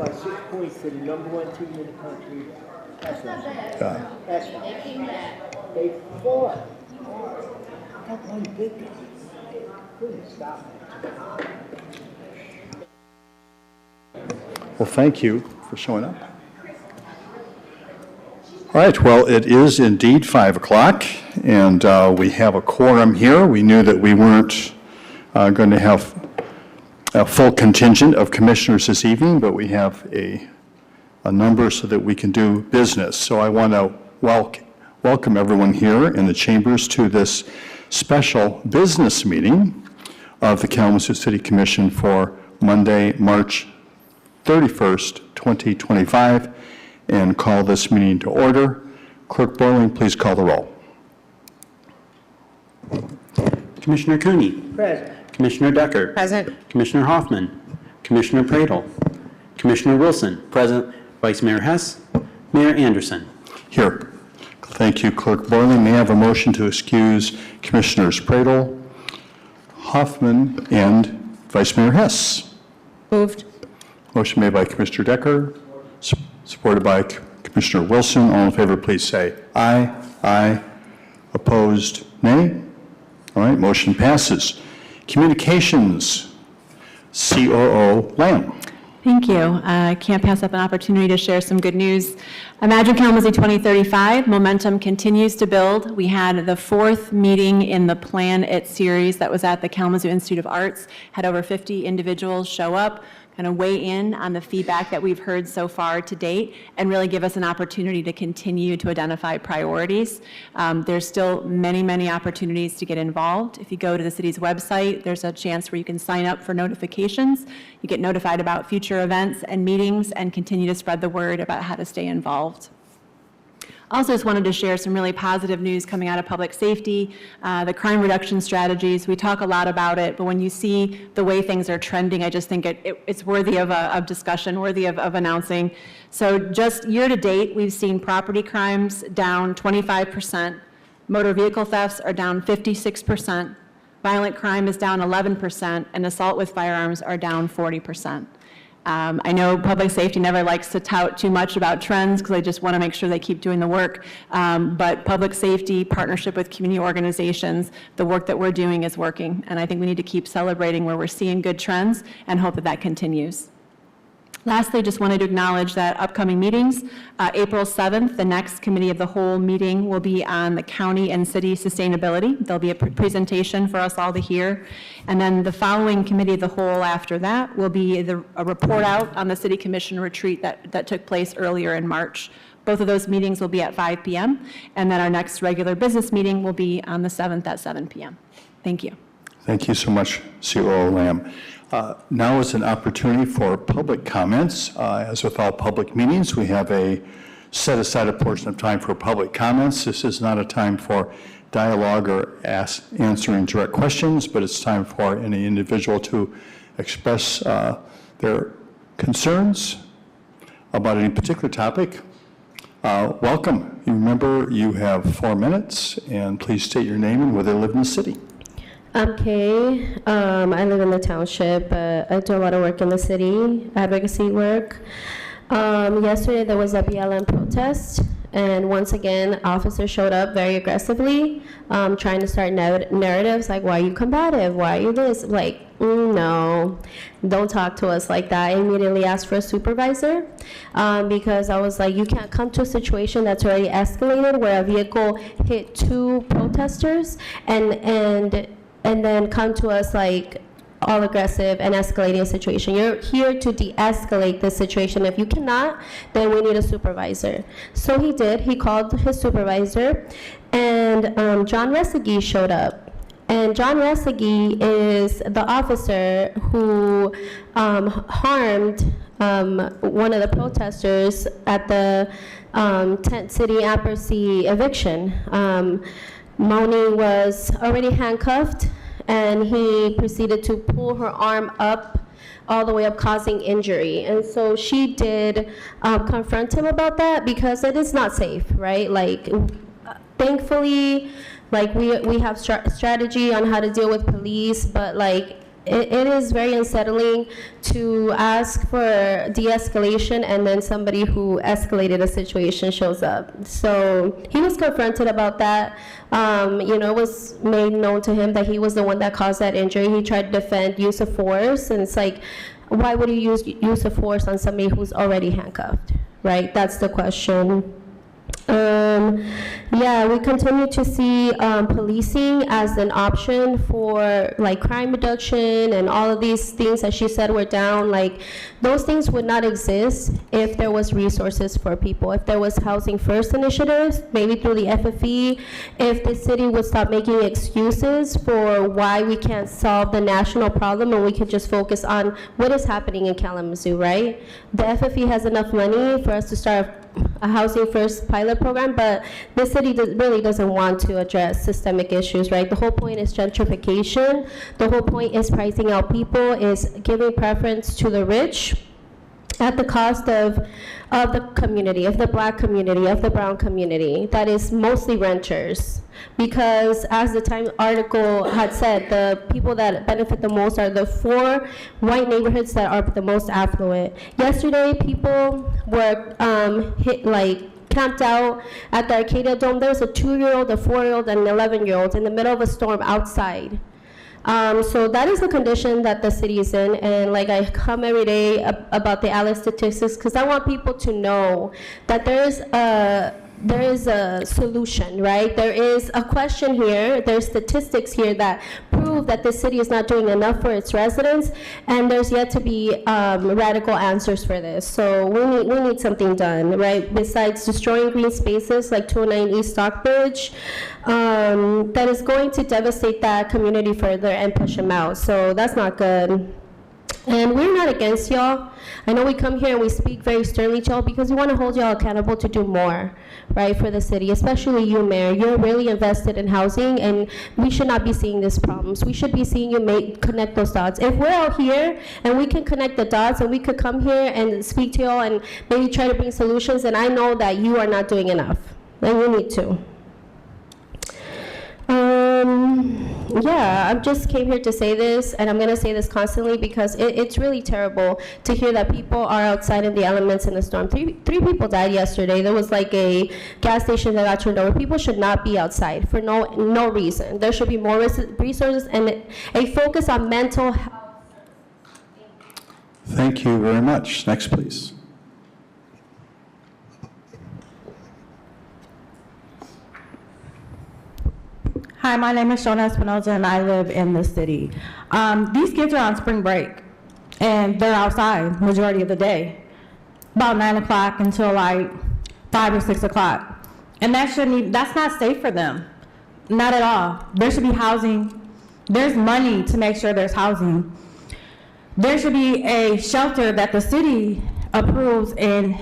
by 6 points to the #1 team in the country. That's right. That's right. They came back. They fought. That one big guy. Couldn't stop it. Well, thank you for showing up. All right, well, it is indeed 5 o'clock, and we have a quorum here. We knew that we weren't going to have a full contingent of commissioners this evening, but we have a number so that we can do business. So I want to welcome everyone here in the chambers to this special business meeting of the Kalamazoo City Commission for Monday, March 31st, 2025, and call this meeting to order. Clerk Borling, please call the roll. Commissioner Cooney. Present. Commissioner Decker. Present. Commissioner Hoffman. Commissioner Pradle. Commissioner Wilson. Present. Vice Mayor Hess. Mayor Anderson. Here. Thank you, Clerk Borling. May I have a motion to excuse Commissioners Pradle, Hoffman, and Vice Mayor Hess? Moved. Motion made by Commissioner Decker, supported by Commissioner Wilson. All in favor, please say aye. Aye. Opposed, nay. All right, motion passes. Communications, COO Lamb. Thank you. I can't pass up an opportunity to share some good news. Imagine Kalamazoo 2035, momentum continues to build. We had the 4th meeting in the Plan It series that was at the Kalamazoo Institute of Arts, had over 50 individuals show up, kind of weigh in on the feedback that we've heard so far to date, and really give us an opportunity to continue to identify priorities. There's still many, many opportunities to get involved. If you go to the city's website, there's a chance where you can sign up for notifications. You get notified about future events and meetings and continue to spread the word about how to stay involved. Also just wanted to share some really positive news coming out of public safety, the crime reduction strategies. We talk a lot about it, but when you see the way things are trending, I just think it's worthy of discussion, worthy of announcing. So just year to date, we've seen property crimes down 25%, motor vehicle thefts are down 56%, violent crime is down 11%, and assault with firearms are down 40%. I know public safety never likes to tout too much about trends because they just want to make sure they keep doing the work, but public safety, partnership with community organizations, the work that we're doing is working, and I think we need to keep celebrating where we're seeing good trends and hope that that continues. Lastly, just wanted to acknowledge that upcoming meetings, April 7th, the next Committee of the Whole meeting will be on the county and city sustainability. There'll be a presentation for us all to hear. And then the following Committee of the Whole after that will be a report out on the City Commission retreat that took place earlier in March. Both of those meetings will be at 5 p.m. And then our next regular business meeting will be on the 7th at 7 p.m. Thank you. Thank you so much, COO Lamb. Now is an opportunity for public comments. As with all public meetings, we have set aside a portion of time for public comments. This is not a time for dialogue or answering direct questions, but it's time for any individual to express their concerns about any particular topic. Welcome. You remember you have 4 minutes, and please state your name and whether you live in the city. I'm Kay. I live in the township, but I do a lot of work in the city, advocacy work. Yesterday there was a BLM protest, and once again, officers showed up very aggressively, trying to start narratives like, why are you combative? Why are you this? Like, no, don't talk to us like that. I immediately asked for a supervisor because I was like, you can't come to a situation that's already escalated where a vehicle hit 2 protesters and then come to us like all aggressive and escalating a situation. You're here to de-escalate the situation. If you cannot, then we need a supervisor. So he did. He called his supervisor, and John Resegi showed up. And John Resegi is the officer who harmed one of the protesters at the Tent City Ampersea eviction. Moni was already handcuffed, and he proceeded to pull her arm up, all the way up, causing injury. And so she did confront him about that because it is not safe, right? Like, thankfully, like we have strategy on how to deal with police, but like it is very unsettling to ask for de-escalation and then somebody who escalated a situation shows up. So he was confronted about that. It was made known to him that he was the one that caused that injury. He tried to defend use of force, and it's like, why would you use use of force on somebody who's already handcuffed, right? That's the question. We continue to see policing as an option for like crime reduction and all of these things that she said were down. Like those things would not exist if there was resources for people, if there was housing first initiatives, maybe through the FFE, if the city would stop making excuses for why we can't solve the national problem and we could just focus on what is happening in Kalamazoo, right? The FFE has enough money for us to start a housing first pilot program, but the city really doesn't want to address systemic issues, right? The whole point is gentrification. The whole point is pricing out people, is giving preference to the rich at the cost of the community, of the Black community, of the brown community, that is mostly renters. Because as the Time article had said, the people that benefit the most are the 4 white neighborhoods that are the most affluent. Yesterday, people were camped out at the Arcadia Dome. There was a 2-year-old, a 4-year-old, and an 11-year-old in the middle of a storm outside. So that is the condition that the city is in, and like I come every day about the ALEC statistics because I want people to know that there is a solution, right? There is a question here, there's statistics here that prove that the city is not doing enough for its residents, and there's yet to be radical answers for this. So we need something done, right? Besides destroying green spaces like 209 East Stockbridge, that is going to devastate that community further and push them out. So that's not good. And we're not against y'all. I know we come here and we speak very sternly to y'all because we want to hold y'all accountable to do more, right, for the city, especially you, Mayor. You're really invested in housing, and we should not be seeing these problems. We should be seeing you connect those dots. If we're out here and we can connect the dots and we could come here and speak to y'all and maybe try to bring solutions, and I know that you are not doing enough, and you need to. I just came here to say this, and I'm going to say this constantly because it's really terrible to hear that people are outside in the elements in the storm. Three people died yesterday. There was like a gas station that got turned over. People should not be outside for no reason. There should be more resources and a focus on mental health. Thank you very much. Next, please. Hi, my name is Shona Espinoza, and I live in the city. These kids are on spring break, and they're outside majority of the day, about 9 o'clock until like 5 or 6 o'clock. And that's not safe for them, not at all. There should be housing. There's money to make sure there's housing. There should be a shelter that the city approves and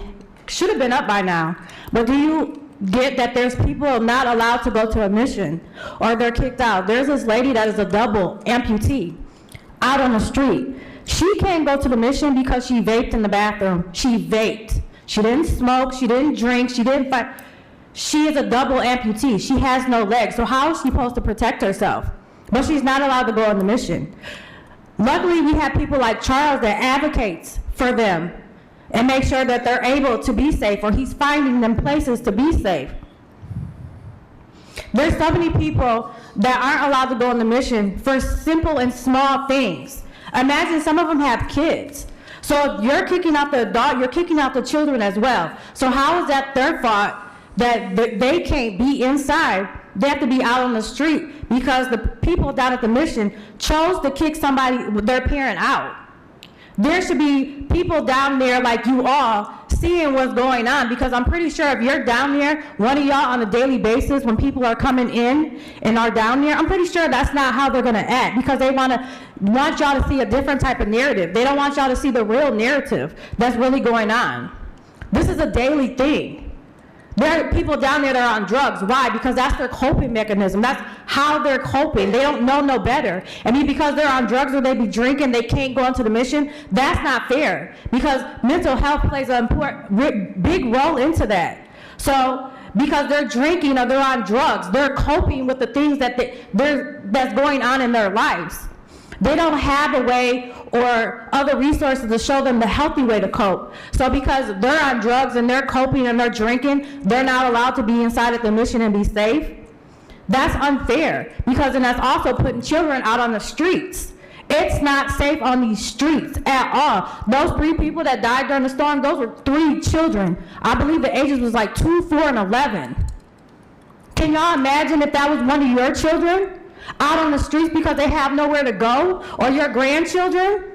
should have been up by now. But do you get that there's people not allowed to go to a mission, or they're kicked out? There's this lady that is a double amputee out on the street. She can't go to the mission because she vaped in the bathroom. She vaped. She didn't smoke, she didn't drink, she didn't fight. She is a double amputee. She has no legs, so how is she supposed to protect herself? But she's not allowed to go on the mission. Luckily, we have people like Charles that advocates for them and make sure that they're able to be safe, or he's finding them places to be safe. There's so many people that aren't allowed to go on the mission for simple and small things. Imagine some of them have kids. So if you're kicking out the adult, you're kicking out the children as well. So how is that their fault that they can't be inside? They have to be out on the street because the people down at the mission chose to kick their parent out. There should be people down there like you all seeing what's going on, because I'm pretty sure if you're down there, one of y'all on a daily basis, when people are coming in and are down there, I'm pretty sure that's not how they're gonna act, because they want y'all to see a different type of narrative. They don't want y'all to see the real narrative that's really going on. This is a daily thing. There are people down there that are on drugs. Why? Because that's their coping mechanism. That's how they're coping. They don't know no better. I mean, because they're on drugs or they be drinking, they can't go into the mission. That's not fair, because mental health plays an important, big role into that. So because they're drinking or they're on drugs, they're coping with the things that's going on in their lives. They don't have a way or other resources to show them the healthy way to cope. So because they're on drugs and they're coping and they're drinking, they're not allowed to be inside at the mission and be safe. That's unfair, because then that's also putting children out on the streets. It's not safe on these streets at all. Those 3 people that died during the storm, those were 3 children. I believe the ages was like 2, 4, and 11. Can y'all imagine if that was one of your children out on the streets because they have nowhere to go, or your grandchildren?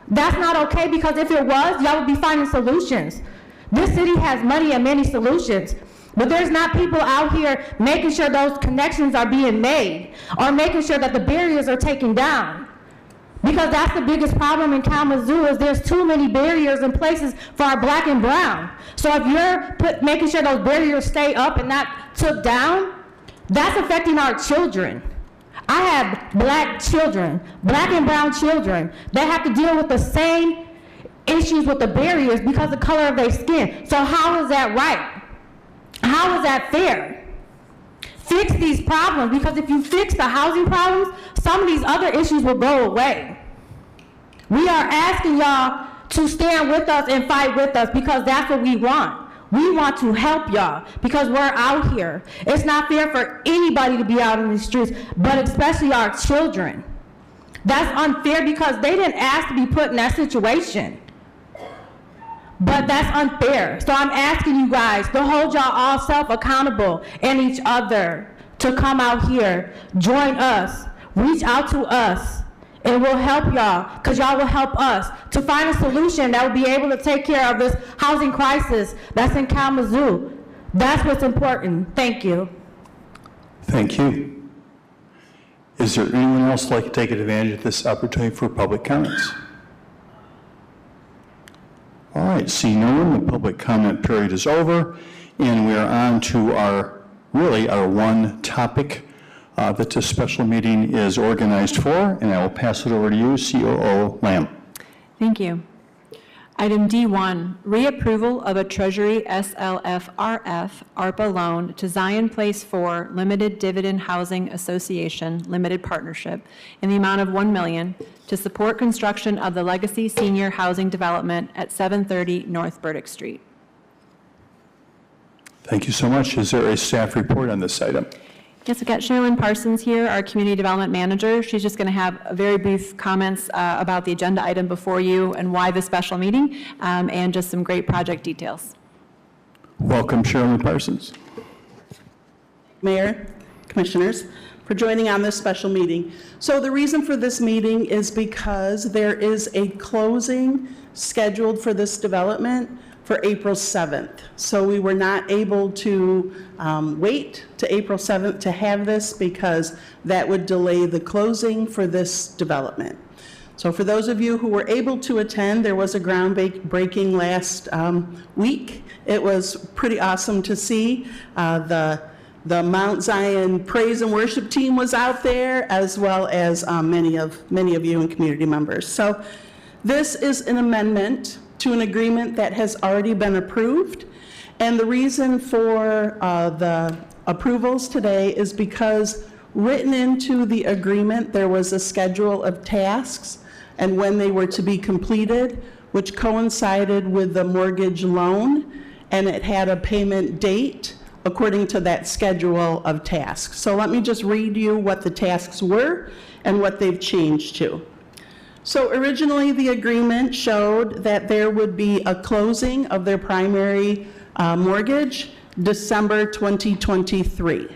That's not okay, because if it was, y'all would be finding solutions. This city has money and many solutions, but there's not people out here making sure those connections are being made or making sure that the barriers are taken down. Because that's the biggest problem in Kalamazoo, is there's too many barriers in places for our black and brown. So if you're making sure those barriers stay up and not took down, that's affecting our children. I have black children, black and brown children, that have to deal with the same issues with the barriers because of the color of their skin. So how is that right? How is that fair? Fix these problems, because if you fix the housing problems, some of these other issues will go away. We are asking y'all to stand with us and fight with us, because that's what we want. We want to help y'all because we're out here. It's not fair for anybody to be out in the streets, but especially our children. That's unfair because they didn't ask to be put in that situation. But that's unfair. So I'm asking you guys to hold y'all all self-accountable and each other to come out here, join us, reach out to us, and we'll help y'all, because y'all will help us to find a solution that will be able to take care of this housing crisis that's in Kalamazoo. That's what's important. Thank you. Thank you. Is there anyone else like to take advantage of this opportunity for public comments? All right, seeing no one, the public comment period is over, and we are on to our one topic that this special meeting is organized for, and I will pass it over to you, COO Lamb. Thank you. Item D1, reapproval of a Treasury SLFRF ARPA loan to Zion Place 4 Limited Dividend Housing Association Limited Partnership in the amount of $1 million to support construction of the Legacy Senior Housing Development at 730 North Burdick Street. Thank you so much. Is there a staff report on this item? Yes, we've got Sherilyn Parsons here, our Community Development Manager. She's just going to have very brief comments about the agenda item before you and why the special meeting, and just some great project details. Welcome, Sherilyn Parsons. Mayor, Commissioners, for joining on this special meeting. So the reason for this meeting is because there is a closing scheduled for this development for April 7th. So we were not able to wait to April 7th to have this, because that would delay the closing for this development. So for those of you who were able to attend, there was a groundbreaking last week. It was pretty awesome to see. The Mount Zion Praise and Worship team was out there, as well as many of you and community members. So this is an amendment to an agreement that has already been approved. And the reason for the approvals today is because written into the agreement, there was a schedule of tasks and when they were to be completed, which coincided with the mortgage loan, and it had a payment date according to that schedule of tasks. So let me just read you what the tasks were and what they've changed to. So originally, the agreement showed that there would be a closing of their primary mortgage December 2023.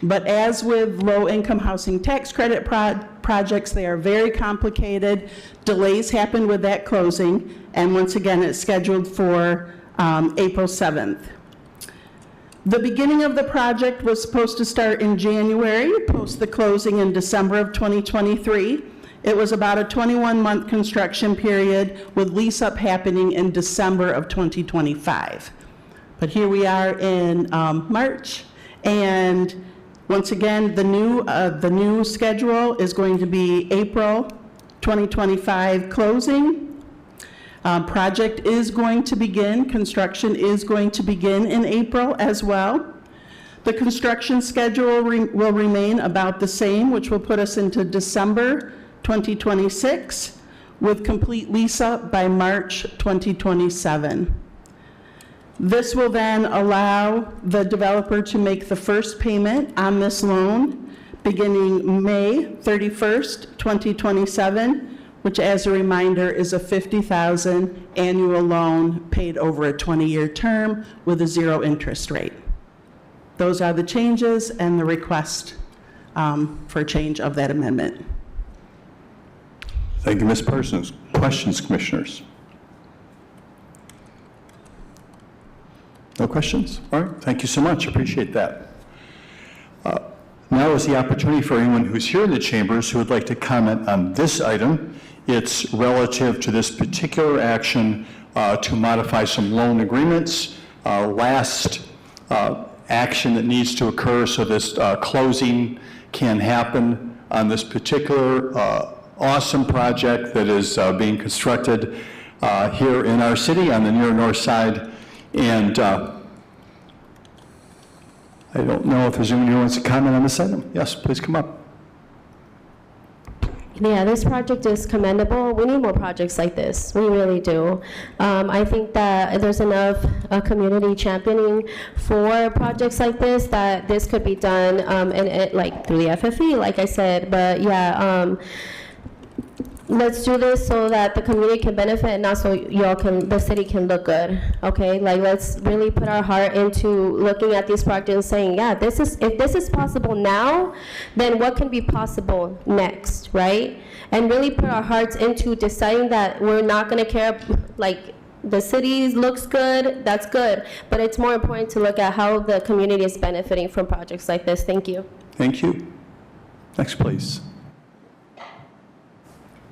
But as with low-income housing tax credit projects, they are very complicated. Delays happen with that closing, and once again, it's scheduled for April 7th. The beginning of the project was supposed to start in January, post the closing in December of 2023. It was about a 21-month construction period with lease-up happening in December of 2025. But here we are in March, and once again, the new schedule is going to be April 2025 closing. Project is going to begin, construction is going to begin in April as well. The construction schedule will remain about the same, which will put us into December 2026, with complete lease-up by March 2027. This will then allow the developer to make the first payment on this loan beginning May 31st, 2027, which, as a reminder, is a $50,000 annual loan paid over a 20-year term with a 0 interest rate. Those are the changes and the request for change of that amendment. Thank you, Ms. Parsons. Questions, commissioners? No questions? All right, thank you so much. Appreciate that. Now is the opportunity for anyone who's here in the chambers who would like to comment on this item. It's relative to this particular action to modify some loan agreements. Last action that needs to occur so this closing can happen on this particular awesome project that is being constructed here in our city on the near north side. And I don't know if there's anyone who wants to comment on this item. Yes, please come up. Yeah, this project is commendable. We need more projects like this. We really do. I think that there's enough community championing for projects like this that this could be done and it, like through the FFE, like I said. But yeah, let's do this so that the community can benefit and also y'all can, the city can look good. Okay, like let's really put our heart into looking at these projects and saying, yeah, this is, if this is possible now, then what can be possible next, right? And really put our hearts into deciding that we're not going to care, like the city looks good, that's good, but it's more important to look at how the community is benefiting from projects like this. Thank you. Thank you. Next, please.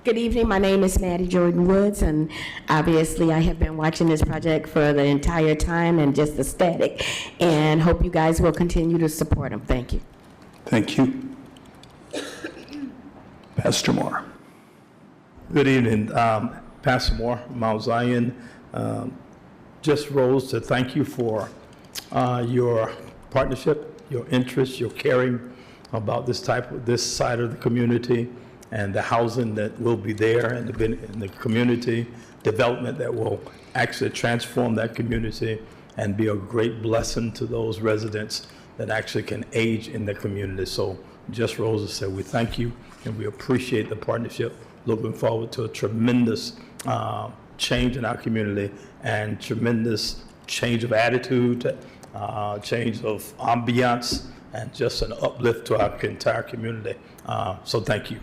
Good evening. My name is Maddie Jordan Woods, and obviously I have been watching this project for the entire time and just ecstatic, and hope you guys will continue to support them. Thank you. Thank you. Pastor Moore. Good evening, Pastor Moore, Mount Zion. Just rose to thank you for your partnership, your interest, your caring about this side of the community, and the housing that will be there, and the community development that will actually transform that community and be a great blessing to those residents that actually can age in the community. So Just Rosa said, we thank you and we appreciate the partnership. Looking forward to a tremendous change in our community and tremendous change of attitude, change of ambiance, and just an uplift to our entire community. So thank you.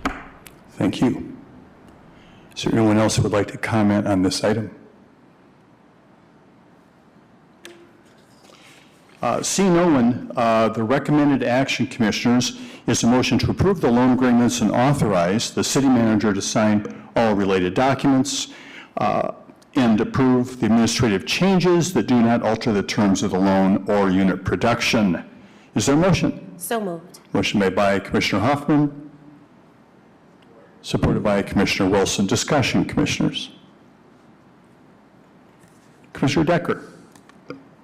Thank you. Is there anyone else who would like to comment on this item? Seeing no one, the recommended action, Commissioners, is a motion to approve the loan agreements and authorize the city manager to sign all related documents and approve the administrative changes that do not alter the terms of the loan or unit production. Is there a motion? So moved. Motion made by Commissioner Hoffman, supported by Commissioner Wilson. Discussion, Commissioners. Commissioner Decker.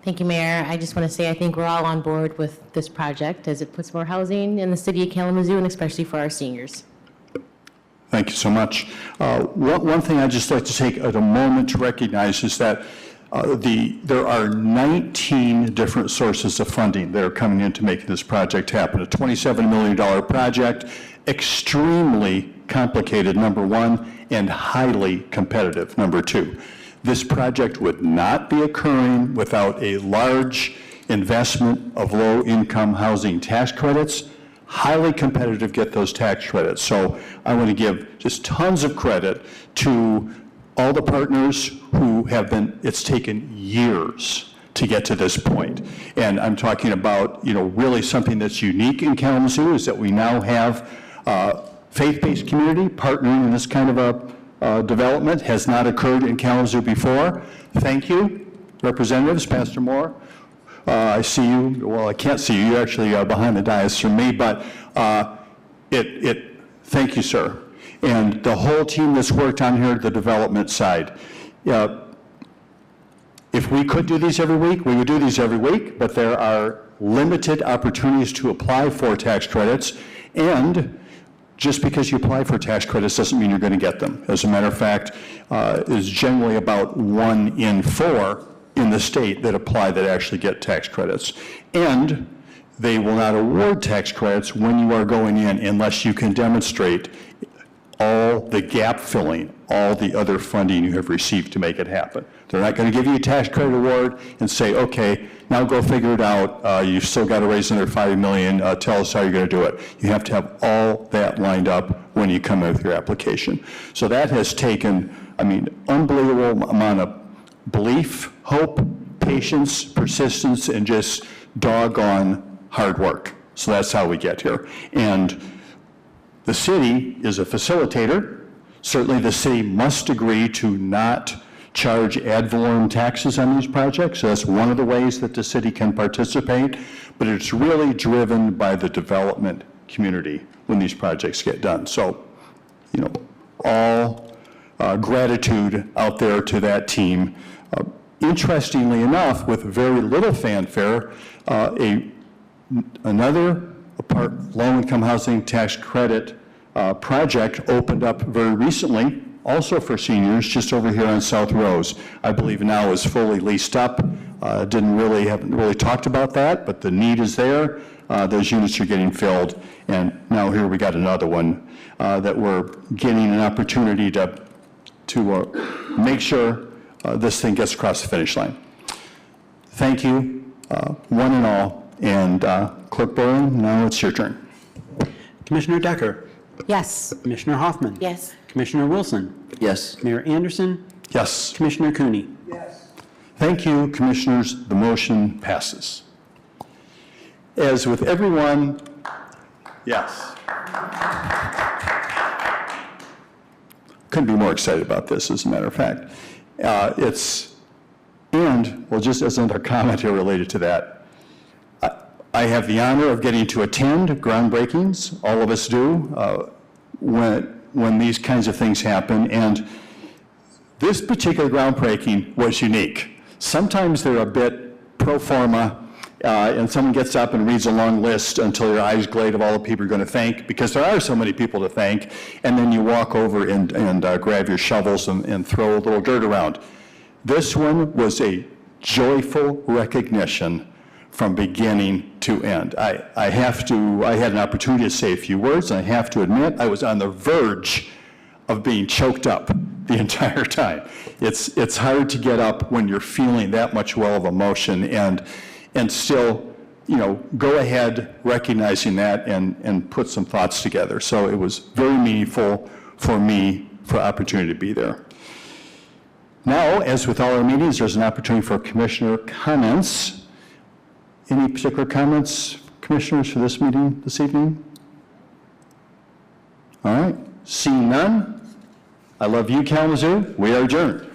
Thank you, Mayor. I just want to say I think we're all on board with this project as it puts more housing in the city of Kalamazoo and especially for our seniors. Thank you so much. One thing I'd just like to take a moment to recognize is that there are 19 different sources of funding that are coming in to make this project happen. A $27 million project, extremely complicated, number one, and highly competitive, number two. This project would not be occurring without a large investment of low-income housing tax credits. Highly competitive, get those tax credits. So I want to give just tons of credit to all the partners who have been, it's taken years to get to this point. And I'm talking about, really something that's unique in Kalamazoo is that we now have faith-based community partnering in this kind of a development. Has not occurred in Kalamazoo before. Thank you, representatives. Pastor Moore, I see you. Well, I can't see you. You're actually behind the dais from me, but thank you, sir. And the whole team that's worked on here, the development side. If we could do these every week, we would do these every week, but there are limited opportunities to apply for tax credits. And just because you apply for tax credits doesn't mean you're going to get them. As a matter of fact, it's generally about 1 in 4 in the state that apply that actually get tax credits. And they will not award tax credits when you are going in unless you can demonstrate all the gap filling, all the other funding you have received to make it happen. They're not going to give you a tax credit award and say, okay, now go figure it out. You've still got to raise another $5 million. Tell us how you're going to do it. You have to have all that lined up when you come in with your application. So that has taken, unbelievable amount of belief, hope, patience, persistence, and just doggone hard work. So that's how we get here. And the city is a facilitator. Certainly the city must agree to not charge ad valorem taxes on these projects. So that's one of the ways that the city can participate, but it's really driven by the development community when these projects get done. So, all gratitude out there to that team. Interestingly enough, with very little fanfare, another low-income housing tax credit project opened up very recently, also for seniors, just over here on South Rose. I believe now is fully leased up. Haven't really talked about that, but the need is there. Those units are getting filled, and now here we got another one that we're getting an opportunity to make sure this thing gets across the finish line. Thank you, one and all. And Clerk Boring, now it's your turn. Commissioner Decker. Yes. Commissioner Hoffman. Yes. Commissioner Wilson. Yes. Mayor Anderson. Yes. Commissioner Cooney. Yes. Thank you, Commissioners. The motion passes. As with everyone, yes. Couldn't be more excited about this, as a matter of fact. Just as another comment here related to that, I have the honor of getting to attend groundbreakings, all of us do, when these kinds of things happen, and this particular groundbreaking was unique. Sometimes they're a bit pro forma, and someone gets up and reads a long list until your eyes glade of all the people you're going to thank, because there are so many people to thank, and then you walk over and grab your shovels and throw a little dirt around. This one was a joyful recognition from beginning to end. I had an opportunity to say a few words, and I have to admit, I was on the verge of being choked up the entire time. It's hard to get up when you're feeling that much well of emotion and still, go ahead recognizing that and put some thoughts together. So it was very meaningful for me for opportunity to be there. Now, as with all our meetings, there's an opportunity for commissioner comments. Any particular comments, commissioners, for this meeting this evening? All right, seeing none, I love you, Kalamazoo. We are adjourned.